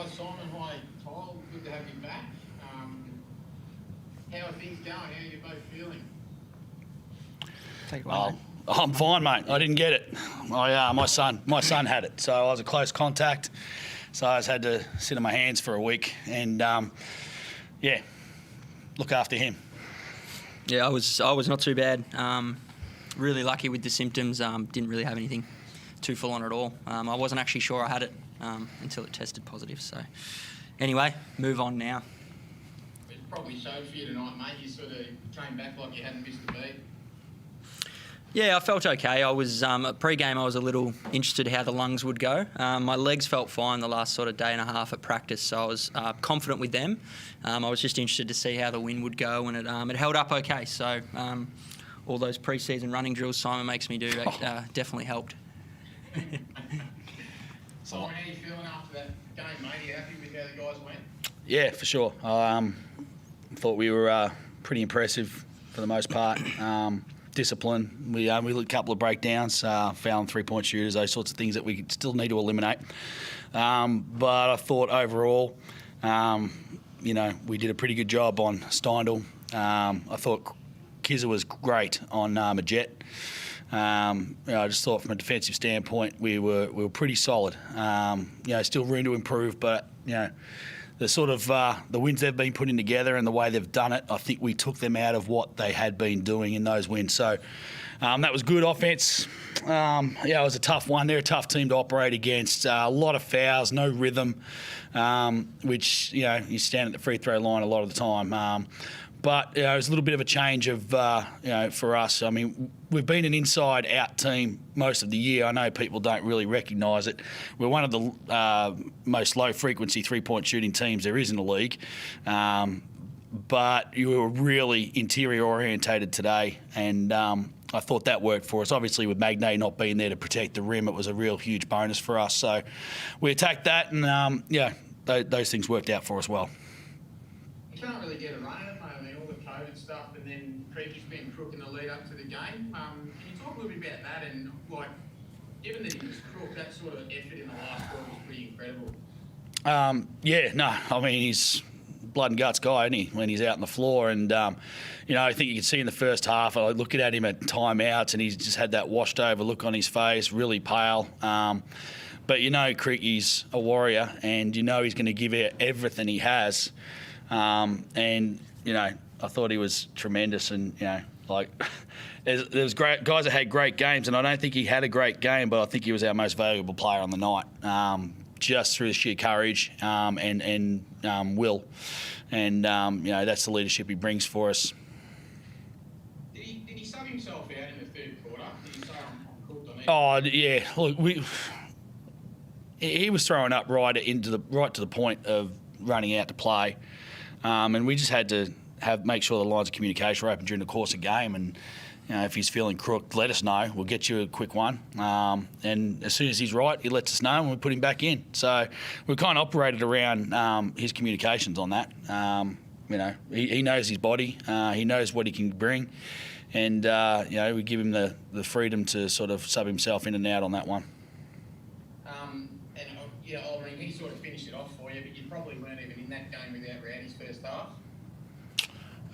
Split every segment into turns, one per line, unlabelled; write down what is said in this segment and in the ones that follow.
Hi Simon, hi Kyle, good to have you back. How are things going? How are you both feeling?
Take it away,
I'm fine, mate. I didn't get it. My son had it, so I was a close contact. So I just had to sit on my hands for a week and look after him.
Yeah, I was not too bad. Really lucky with the symptoms. Didn't really have anything too full on at all. I wasn't actually sure I had it until it tested positive. So anyway, move on now.
It probably showed for you tonight, mate. You sort of came back like you hadn't missed a beat.
Yeah, I felt okay. I was pre-game. I was a little interested how the lungs would go. My legs felt fine the last sort of day and a half at practice, so I was confident with them. I was just interested to see how the wind would go, and it held up okay. So all those pre-season running drills Simon makes me do definitely helped.
Simon, how are you feeling after that game, mate? Are you happy with how the guys went?
Yeah, for sure. Thought we were pretty impressive for the most part. Discipline. We had a couple of breakdowns, fouling three-point shooters, those sorts of things that we still need to eliminate. But I thought overall, we did a pretty good job on Steindl. I thought Kizza was great on Majet. I just thought from a defensive standpoint we were pretty solid. Still room to improve, but the sort of the wins they've been putting together and the way they've done it, I think we took them out of what they had been doing in those wins. So that was good offense. It was a tough one. They're a tough team to operate against. A lot of fouls, no rhythm, which you stand at the free throw line a lot of the time. But it was a little bit of a change of for us. I mean, we've been an inside-out team most of the year. I know people don't really recognise it. We're one of the most low-frequency three-point shooting teams there is in the league. But you were really interior-orientated today, and I thought that worked for us. Obviously, with Magnay not being there to protect the rim, it was a real huge bonus for us. So we attacked that, and those things worked out for us well.
You can't really get a run at it, mate. I mean, all the COVID stuff, and then Creaky's been crook in the lead up to the game. Can you talk a little bit about that? And given that he was crook, that sort of effort in the last quarter was pretty incredible.
I mean, he's blood and guts guy, isn't he, when he's out on the floor? And I think you can see in the first half, I looking at him at timeouts, and he's just had that washed over look on his face, really pale. But Creaky's a warrior, and he's going to give it everything he has. I thought he was tremendous, and there's great guys that had great games, and I don't think he had a great game, but I think he was our most valuable player on the night, just through the sheer courage and will, and that's the leadership he brings for us.
Did he sub himself out in the third quarter? Did he say I'm cooked on it?
Oh yeah, look, he was throwing up right to the point of running out to play. And we just had to make sure the lines of communication were open during the course of the game. And if he's feeling crook, let us know. We'll get you a quick one. And as soon as he's right, he lets us know, and we put him back in. So we kind of operated around his communications on that. He knows his body. He knows what he can bring, and we give him the freedom to sort of sub himself in and out on that one.
I mean, he sort of finished it off for you, but you probably weren't even in that game without Rowdy's first half.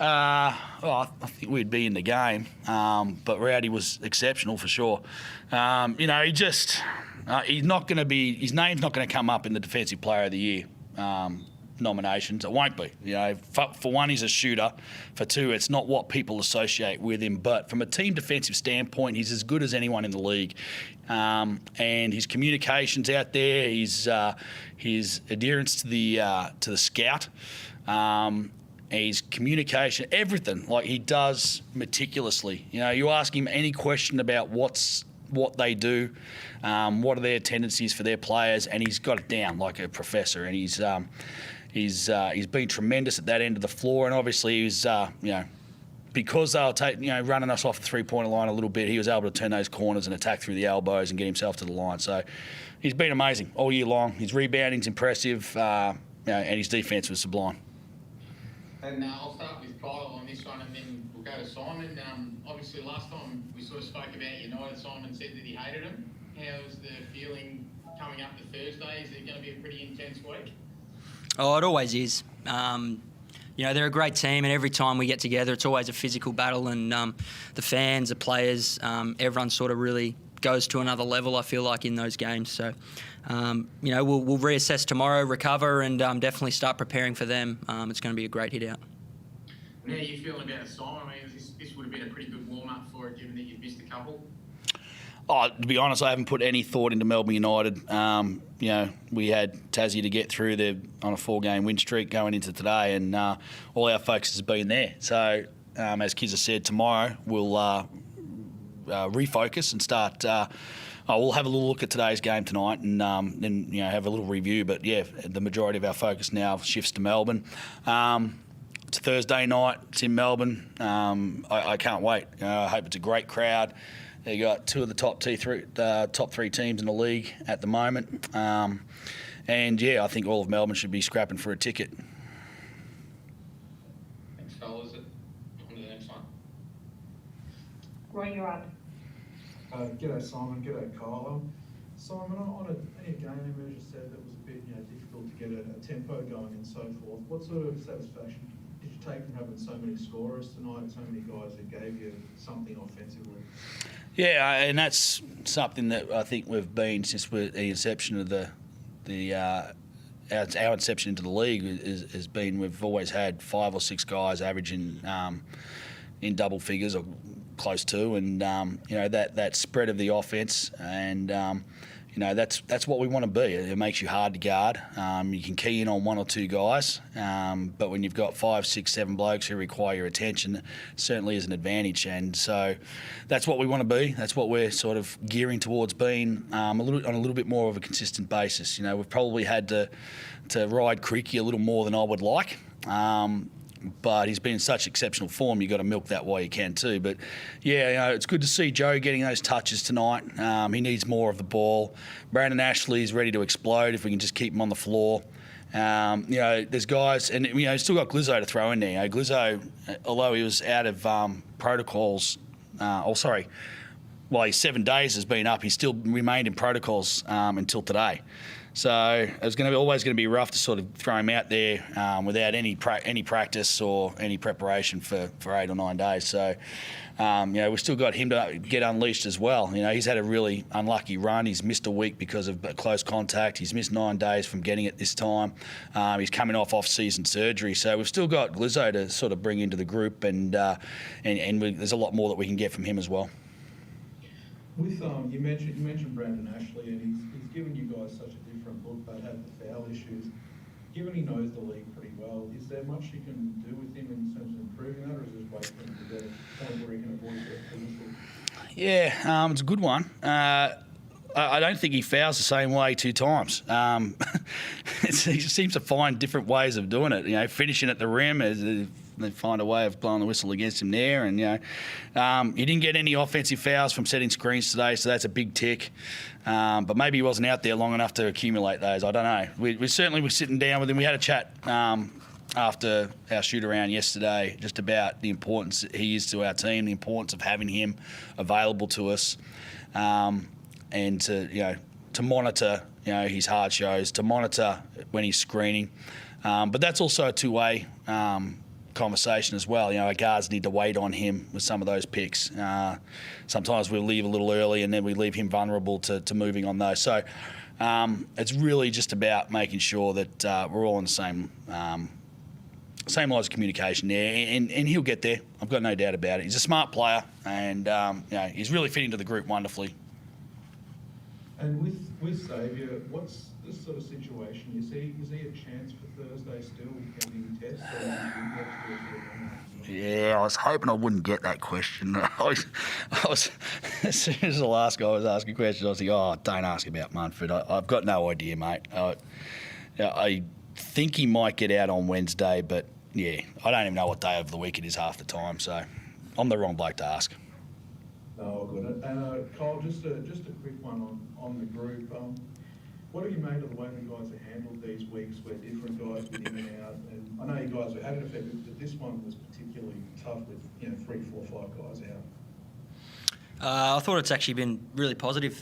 I think we'd be in the game, but Rowdy was exceptional for sure. He's not going to be. His name's not going to come up in the Defensive Player of the Year nominations. It won't be. For one, he's a shooter. For two, it's not what people associate with him. But from a team defensive standpoint, he's as good as anyone in the league. And his communications out there, his adherence to the scout, his communication, everything, like he does meticulously. You ask him any question about what they do, what are their tendencies for their players, and he's got it down like a professor. And he's been tremendous at that end of the floor, and obviously he's because they were running us off the three-pointer line a little bit, he was able to turn those corners and attack through the elbows and get himself to the line. So he's been amazing all year long. His rebounding's impressive, and his defense was sublime.
And I'll start with Kyle on this one, and then we'll go to Simon. Obviously, last time we sort of spoke about United, Simon said that he hated him. How's the feeling coming up to Thursday? Is it going to be a pretty intense week?
Oh, it always is. They're a great team, and every time we get together, it's always a physical battle, and the fans, the players, everyone sort of really goes to another level, I feel like, in those games. So, we'll reassess tomorrow, recover, and definitely start preparing for them. It's going to be a great hit out.
How are you feeling about Simon? I mean, this would have been a pretty good warm-up for it, given that you've missed a couple.
Oh, to be honest, I haven't put any thought into Melbourne United. We had Tassie to get through. They're on a 4-game win streak going into today, and all our focus has been there. So, as Kiz has said, tomorrow we'll refocus and start. We'll have a little look at today's game tonight, and then have a little review. But yeah, the majority of our focus now shifts to Melbourne. It's a Thursday night. It's in Melbourne. I can't wait. I hope it's a great crowd. You got two of the top three teams in the league at the moment, and yeah, I think all of Melbourne should be scrapping for a ticket.
Thanks, fellas. On to the next one.
Roy, you're up.
G'day Simon, g'day Kyle. Simon, on a game you just said that was a bit difficult to get a tempo going and so forth. What sort of satisfaction did you take from having so many scorers tonight, so many guys that gave you something offensively?
Yeah, and that's something that I think we've been since the inception of our inception into the league has been we've always had 5 or 6 guys averaging in double figures or close to, and that spread of the offense, and that's what we want to be. It makes you hard to guard. You can key in on 1 or 2 guys, but when you've got 5, 6, 7 blokes who require your attention, it certainly is an advantage. And so that's what we want to be. That's what we're sort of gearing towards being on a little bit more of a consistent basis. We've probably had to ride Creaky a little more than I would like. But he's been in such exceptional form, you've got to milk that while you can too. But yeah, it's good to see Joe getting those touches tonight. He needs more of the ball. Brandon Ashley is ready to explode if we can just keep him on the floor. There's guys, and still got Glizzo to throw in there. Glizzo, although he was out of protocols, he's 7 days has been up, he still remained in protocols until today. So it's always going to be rough to sort of throw him out there without any practice or any preparation for 8 or 9 days. So we've still got him to get unleashed as well. He's had a really unlucky run. He's missed a week because of close contact. He's missed 9 days from getting it this time. He's coming off-season surgery. So we've still got Glizzo to sort of bring into the group, and there's a lot more that we can get from him as well.
With you mentioned Brandon Ashley, and he's given you guys such a different look. They had the foul issues. Given he knows the league pretty well, is there much you can do with him in terms of improving that, or is it just wait for him to get a point where he can avoid that?
Yeah, it's a good one. I don't think he fouls the same way 2 times. He seems to find different ways of doing it. Finishing at the rim they find a way of blowing the whistle against him there, and he didn't get any offensive fouls from setting screens today, so that's a big tick. But maybe he wasn't out there long enough to accumulate those. I don't know. We certainly were sitting down with him. We had a chat after our shoot around yesterday just about the importance that he is to our team, the importance of having him available to us, and to monitor his hard shows, to monitor when he's screening. But that's also a two-way conversation as well. Our guards need to wait on him with some of those picks. Sometimes we'll leave a little early and then we leave him vulnerable to moving on those. So it's really just about making sure that we're all on the same lines of communication there, and he'll get there. I've got no doubt about it. He's a smart player, and he's really fitting to the group wonderfully. And
with Xavier, what's this sort of situation? Is he a chance for Thursday still pending test?
Yeah, I was hoping I wouldn't get that question. I was as soon as the last guy was asking questions, I was like, oh, don't ask about Munford. I've got no idea, mate. I think he might get out on Wednesday, but yeah, I don't even know what day of the week it is half the time, so I'm the wrong bloke to ask.
No, good. And Kyle, just a quick one on the group. What have you made of the way you guys have handled these weeks where different guys have been in and out? And I know you guys have had it affected, but this one was particularly tough with 3, 4, 5 guys out.
I thought it's actually been really positive.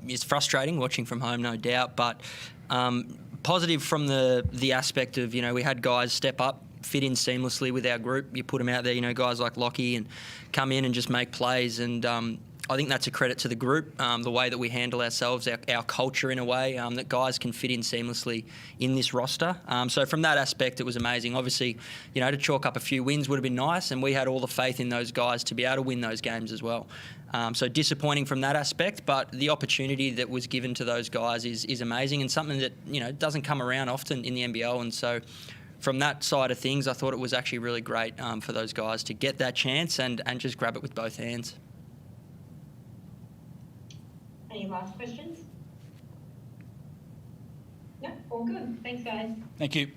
It's frustrating watching from home, no doubt, but positive from the aspect of, we had guys step up, fit in seamlessly with our group. You put them out there, guys like Lockie, and come in and just make plays. And I think that's a credit to the group, the way that we handle ourselves, our culture in a way, that guys can fit in seamlessly in this roster. So from that aspect, it was amazing. Obviously, to chalk up a few wins would have been nice, and we had all the faith in those guys to be able to win those games as well. So disappointing from that aspect, but the opportunity that was given to those guys is amazing, and something that, doesn't come around often in the NBL. And so from that side of things, I thought it was actually really great for those guys to get that chance and just grab it with both hands.
Any last questions? No, all good. Thanks, guys.
Thank you.